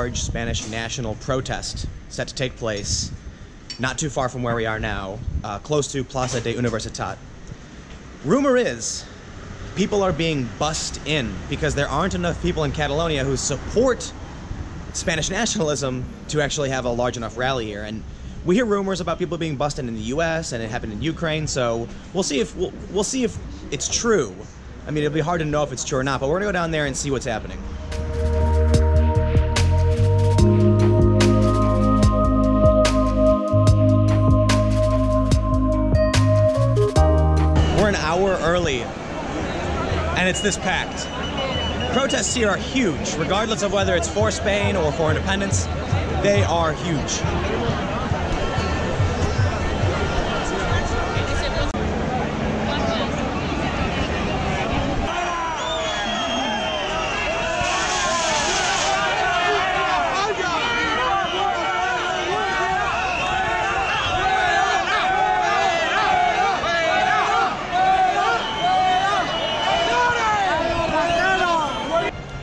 large Spanish national protest set to take place not too far from where we are now, close to Plaza de Universitat. Rumor is people are being bussed in because there aren't enough people in Catalonia who support Spanish nationalism to actually have a large enough rally here. And we hear rumors about people being bussed in the U.S. and it happened in Ukraine, so we'll see if it's true. I mean, it'll be hard to know if it's true or not, but we're gonna go down there and see what's happening. We're an hour early, and it's this packed. Protests here are huge, regardless of whether it's for Spain or for independence. They are huge.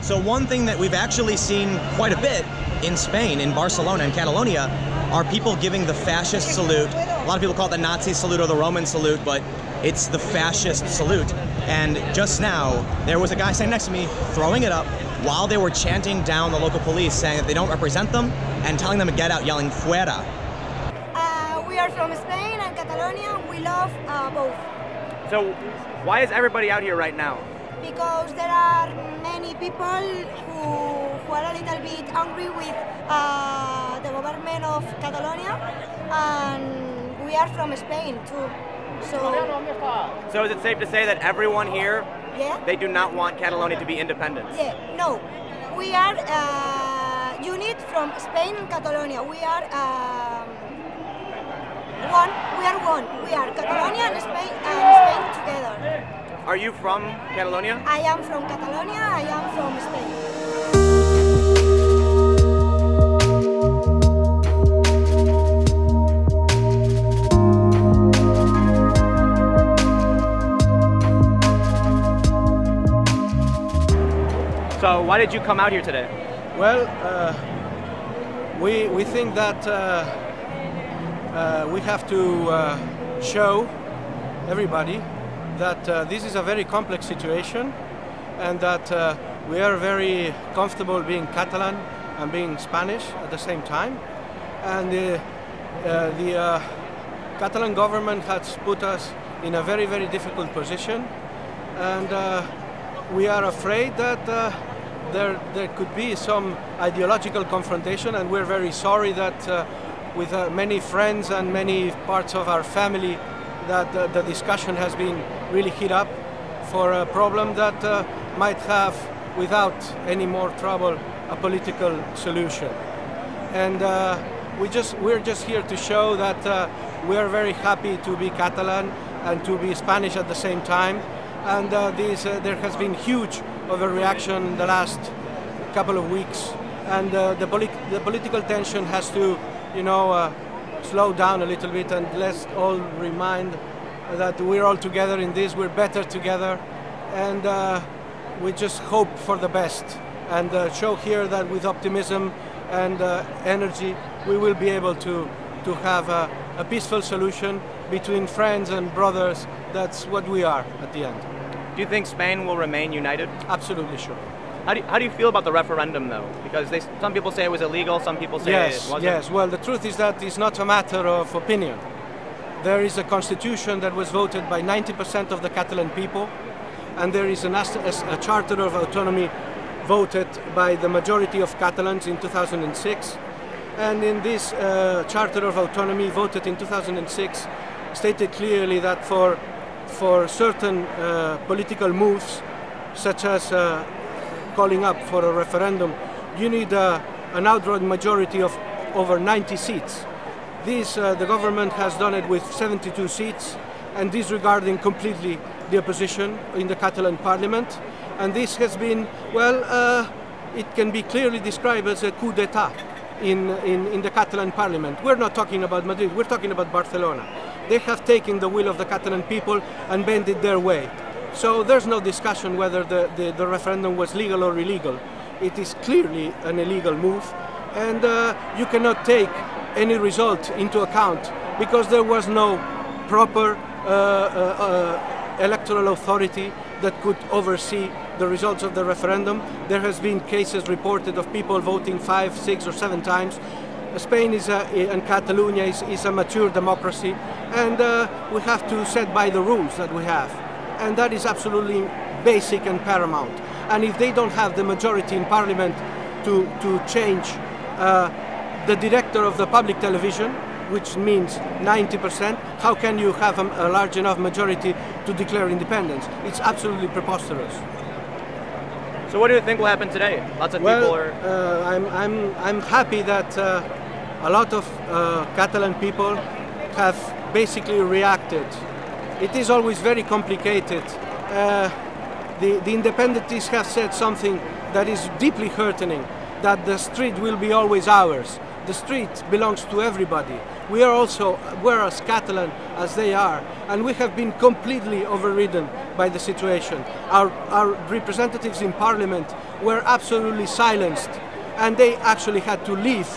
So one thing that we've actually seen quite a bit in Spain, in Barcelona and Catalonia, are people giving the fascist salute. A lot of people call it the Nazi salute or the Roman salute, but it's the fascist salute. And just now, there was a guy standing next to me throwing it up while they were chanting down the local police, saying that they don't represent them and telling them to get out, yelling fuera. We are from Spain and Catalonia. We love both. So why is everybody out here right now? Because there are many people who are a little bit angry with the government of Catalonia, and we are from Spain too. So is it safe to say that everyone here, yeah, they do not want Catalonia to be independent? Yeah, no. We are unit from Spain and Catalonia. We are one. We are one. We are Catalonia and Spain together. Are you from Catalonia? I am from Catalonia, I am from Spain. So why did you come out here today? Well, we think that we have to show everybody that this is a very complex situation, and that we are very comfortable being Catalan and being Spanish at the same time. And the Catalan government has put us in a very, very difficult position, and we are afraid that there could be some ideological confrontation, and we're very sorry that with many friends and many parts of our family that the discussion has been really heat up for a problem that might have, without any more trouble, a political solution. And we're just here to show that we are very happy to be Catalan and to be Spanish at the same time. And there has been huge overreaction the last couple of weeks, and the political tension has to, slow down a little bit, and let's all remind that we're all together in this, we're better together, and we just hope for the best, and show here that with optimism and energy we will be able to have a peaceful solution between friends and brothers. That's what we are at the end. Do you think Spain will remain united? Absolutely sure. How do you feel about the referendum, though? Because some people say it was illegal, some people say it wasn't. Yes, well, the truth is that it's not a matter of opinion. There is a constitution that was voted by 90% of the Catalan people, and there is a charter of autonomy voted by the majority of Catalans in 2006. And in this charter of autonomy voted in 2006 stated clearly that for certain political moves, such as calling up for a referendum, you need an outright majority of over 90 seats. The government has done it with 72 seats, and disregarding completely the opposition in the Catalan parliament. And this has been, well, it can be clearly described as a coup d'etat in the Catalan parliament. We're not talking about Madrid, we're talking about Barcelona. They have taken the will of the Catalan people and bent it their way. So there's no discussion whether the referendum was legal or illegal. It is clearly an illegal move, and you cannot take any result into account because there was no proper electoral authority that could oversee the results of the referendum. There has been cases reported of people voting 5, 6 or 7 times. Spain and Catalonia is a mature democracy, and we have to set by the rules that we have, and that is absolutely basic and paramount. And if they don't have the majority in parliament to change the director of the public television, which means 90%, how can you have a large enough majority to declare independence? It's absolutely preposterous. So what do you think will happen today? Lots of people are... I'm happy that a lot of Catalan people have basically reacted. It is always very complicated. The independentists have said something that is deeply hurting, that the street will be always ours. The street belongs to everybody. We're as Catalan as they are, and we have been completely overridden by the situation. Our representatives in parliament were absolutely silenced, and they actually had to leave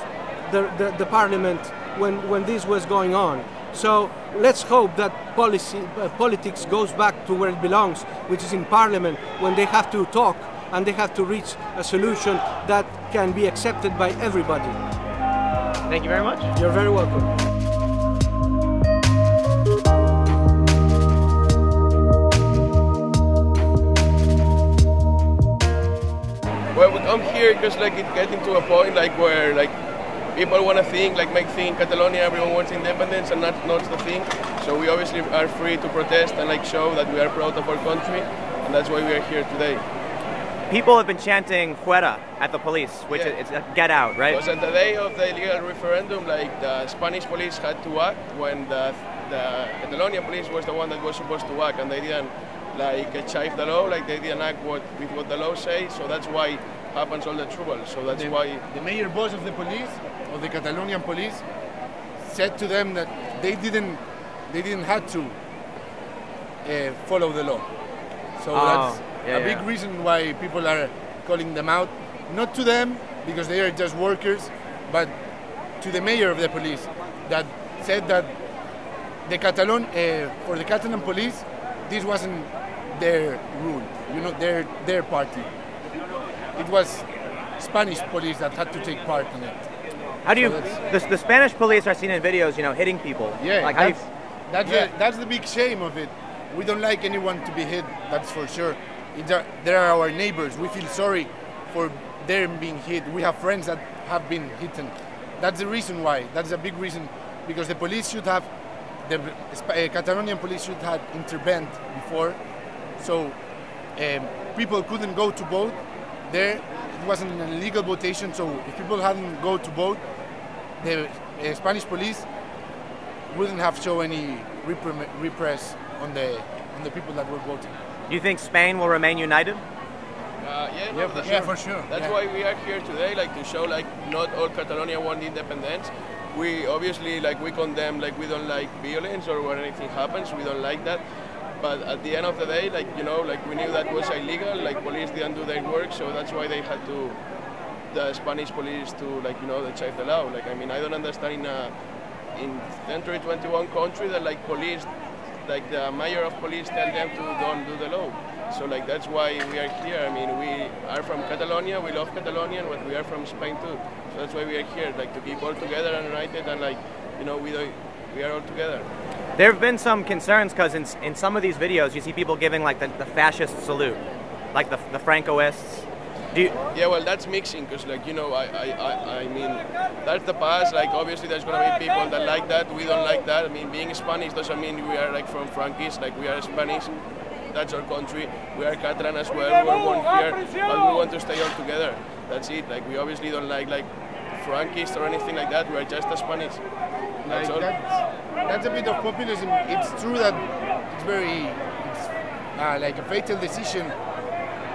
the parliament when this was going on. So let's hope that politics goes back to where it belongs, which is in parliament, when they have to talk and they have to reach a solution that can be accepted by everybody. Thank you very much. You're very welcome. Well, we come here because like it's getting to a point like where like people want to think, like make thing in Catalonia, everyone wants independence, and that's not the thing. So we obviously are free to protest and like show that we are proud of our country, and that's why we are here today. People have been chanting "fuera" at the police, which is "get out," right? Because on the day of the illegal referendum, like the Spanish police had to act when the Catalonia police was the one that was supposed to act, and they didn't like achieve the law, like they didn't act with what the law says. So that's why happens all the trouble. So that's why the mayor boss of the police, of the Catalonian police, said to them that they didn't have to follow the law. So that's a big reason why people are calling them out. Not to them, because they are just workers, but to the mayor of the police that said that the for the Catalan police, this wasn't their rule, you know, their party. It was Spanish police that had to take part in it. How do you? The Spanish police are seen in videos, you know, hitting people. Yeah, like that's the big shame of it. We don't like anyone to be hit. That's for sure. They are our neighbors. We feel sorry for them being hit. We have friends that have been hit. That's the reason why. That's a big reason, because the police should have, the Catalonian police should have intervened before, so people couldn't go to vote. There, it wasn't an illegal votation, so if people hadn't go to vote, the Spanish police wouldn't have shown any repress on the people that were voting. Do you think Spain will remain united? For sure. That's why we are here today, like to show like not all Catalonia want independence. We obviously like we condemn, like we don't like violence or when anything happens, we don't like that. But at the end of the day, like you know, like we knew that was illegal. Like police didn't do their work, so that's why they had to, the Spanish police to like you know achieve the law. Like I mean, I don't understand in century 21 country that like police, like the mayor of police tell them to don't do the law. So like that's why we are here. I mean, we are from Catalonia, we love Catalonia, but we are from Spain too. So that's why we are here, like to keep all together and united, and like you know we are all together. There have been some concerns because in some of these videos you see people giving like the fascist salute, like the Francoists. Yeah, well, that's mixing because, like, you know, I mean, that's the past. Like, obviously, there's gonna be people that like that. We don't like that. I mean, being Spanish doesn't mean we are like from Frankies. Like, we are Spanish. That's our country. We are Catalan as well. We were born here, but we want to stay all together. That's it. Like, we obviously don't like Frankists or anything like that. We are just as Spanish. That's all. That's a bit of populism. It's true that it's like a fatal decision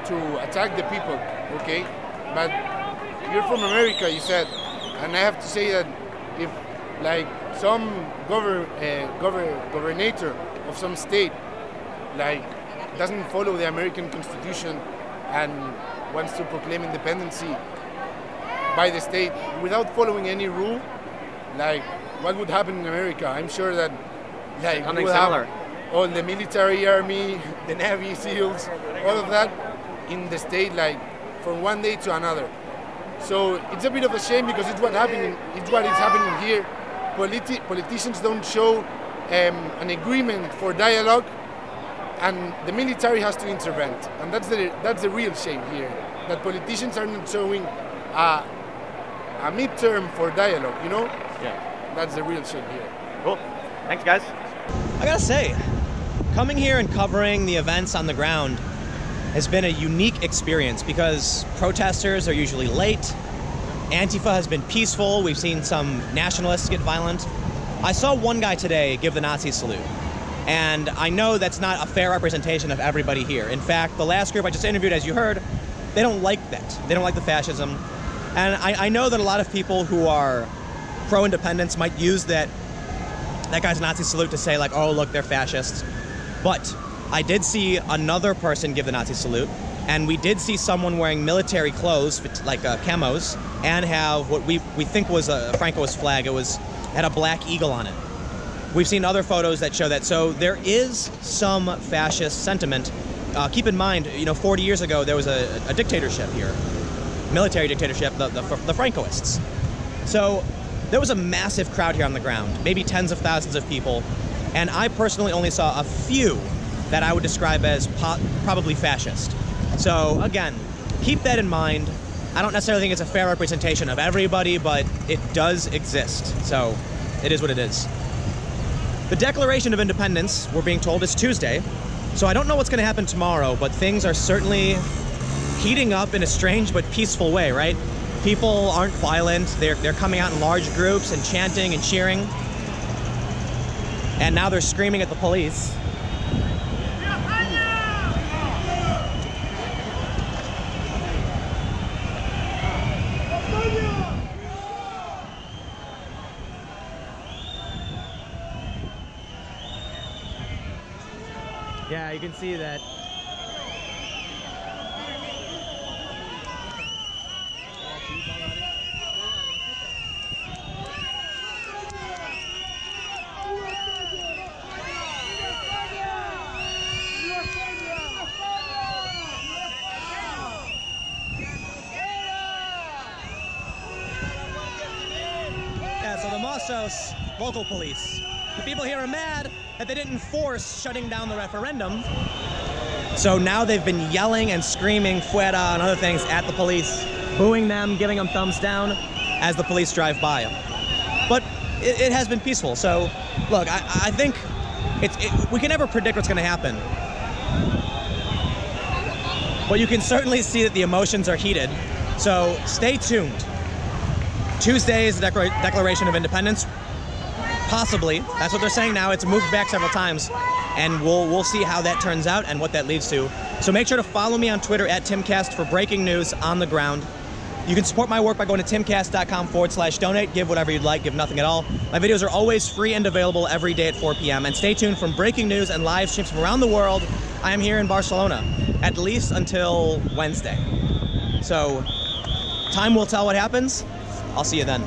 to attack the people, okay? But you're from America, you said, and I have to say that if like some governor of some state like doesn't follow the American Constitution and wants to proclaim independence, by the state without following any rule, like what would happen in America. I'm sure that like Something we will similar. have all the military, army, the Navy, SEALs, all of that in the state, like from one day to another. So it's a bit of a shame because it's what is happening here. Politicians don't show an agreement for dialogue, and the military has to intervene, and that's the real shame here. That politicians are not showing a midterm for dialogue. You know? Yeah. That's the real shame here. Cool. Thanks, guys. I gotta say, coming here and covering the events on the ground has been a unique experience because protesters are usually late. Antifa has been peaceful. We've seen some nationalists get violent. I saw one guy today give the Nazi salute. And I know that's not a fair representation of everybody here. In fact, the last group I just interviewed, as you heard, they don't like that. They don't like the fascism. And I know that a lot of people who are pro-independence might use that guy's Nazi salute to say, like, oh, look, they're fascists. But I did see another person give the Nazi salute, and we did see someone wearing military clothes, like camos, and have what we think was a Francoist flag. It had a black eagle on it. We've seen other photos that show that. So there is some fascist sentiment. Keep in mind, 40 years ago, there was a dictatorship here, military dictatorship, the Francoists. So there was a massive crowd here on the ground, maybe tens of thousands of people, and I personally only saw a few that I would describe as probably fascist. So again, keep that in mind. I don't necessarily think it's a fair representation of everybody, but it does exist. So it is what it is. The Declaration of Independence, we're being told, is Tuesday. So I don't know what's going to happen tomorrow, but things are certainly heating up in a strange but peaceful way, right? People aren't violent. They're coming out in large groups and chanting and cheering. And now they're screaming at the police. Yeah, you can see that. Yeah, so the Mossos local police. The people here are mad that they didn't force shutting down the referendum. So now they've been yelling and screaming fuera and other things at the police, booing them, giving them thumbs down as the police drive by. But it has been peaceful. So look, I think we can never predict what's going to happen. But you can certainly see that the emotions are heated. So stay tuned. Tuesday is the Declaration of Independence. Possibly. That's what they're saying now. It's moved back several times. And we'll see how that turns out and what that leads to. So make sure to follow me on Twitter at Timcast for breaking news on the ground. You can support my work by going to timcast.com/donate. Give whatever you'd like. Give nothing at all. My videos are always free and available every day at 4 p.m. And stay tuned for breaking news and live streams from around the world. I am here in Barcelona, at least until Wednesday. So time will tell what happens. I'll see you then.